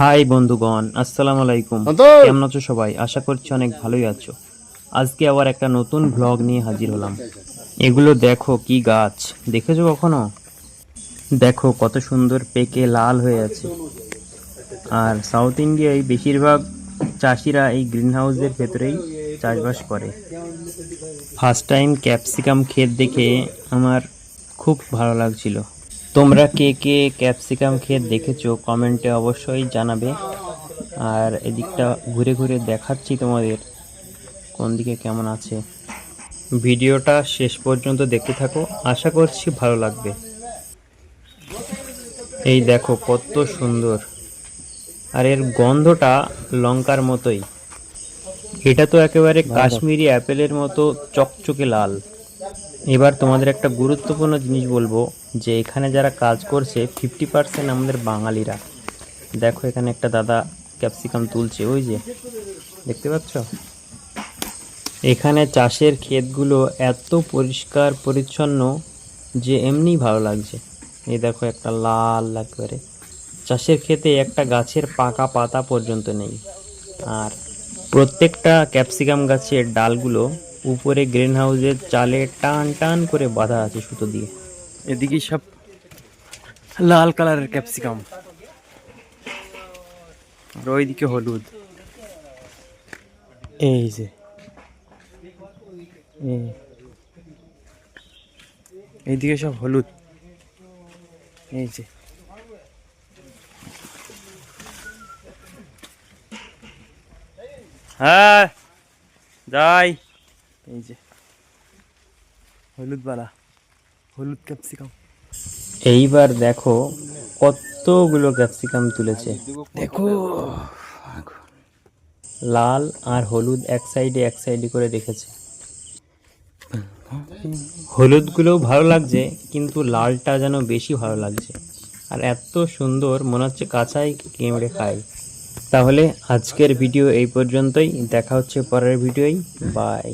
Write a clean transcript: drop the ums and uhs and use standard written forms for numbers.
High বন্ধুগণ, আসসালামু আলাইকুম। তো কেমন আছো সবাই? আশা করছি অনেক ভালোই আছো। আজকে আবার একটা নতুন ভ্লগ নিয়ে হাজির হলাম। এগুলো দেখো কি গাছ, দেখেছো কখনো? দেখো কত সুন্দর পেকে লাল হয়ে আছে। আর সাউথ ইন্ডিয়ায় বেশিরভাগ চাষিরা এই গ্রিন হাউসের ভেতরেই চাষবাস করে। ফার্স্ট টাইম ক্যাপসিকাম ক্ষেত দেখে আমার খুব ভালো লাগছিল। তোমরা কে কে ক্যাপসিকাম ক্ষেত দেখেছো কমেন্টে অবশ্যই জানাবে। আর এদিকটা ঘুরে ঘুরে দেখাচ্ছি তোমাদের কোন দিকে কেমন আছে। ভিডিওটা শেষ পর্যন্ত দেখতে থাকো, আশা করছি ভালো লাগবে। এই দেখো কত সুন্দর, আর এর গন্ধটা লঙ্কার মতোই। এটা তো একেবারে কাশ্মীরি অ্যাপেলের মতো চকচকে লাল। এবার তোমাদের একটা গুরুত্বপূর্ণ জিনিস বলবো, যে এখানে যারা কাজ করছে 50% আমাদের বাঙালিরা। দেখো এখানে একটা দাদা ক্যাপসিকাম তুলছে, ওই যে দেখতে পাচ্ছ। এখানে চাষের ক্ষেতগুলো এত পরিষ্কার পরিচ্ছন্ন যে এমনিই ভালো লাগছে। এই দেখো একটা লাল একেবারে। চাষের ক্ষেতে একটা গাছের পাকা পাতা পর্যন্ত নেই। আর প্রত্যেকটা ক্যাপসিকাম গাছের ডালগুলো উপরে গ্রিন হাউসের চালে টান টান করে বাঁধা আছে সুতো দিয়ে। এদিকে সব লাল কালারের ক্যাপসিকাম, আর ওইদিকে হলুদ। এই যে এইদিকে সব হলুদ। এই যে হ্যাঁ যাই। এই যে হলুদওয়ালা, হলুদ ক্যাপসিকাম। এইবার দেখো কতগুলো ক্যাপসিকাম তুলেছে। দেখো লাল আর হলুদ এক সাইডে করে রেখেছে। হলুদগুলোও ভালো লাগছে, কিন্তু লালটা যেন বেশি ভালো লাগছে। আর এত সুন্দর মনে হচ্ছে কাঁচাই কেমড়ে খাই। তাহলে আজকের ভিডিও এই পর্যন্তই, দেখা হচ্ছে পরের ভিডিওয়। বাই।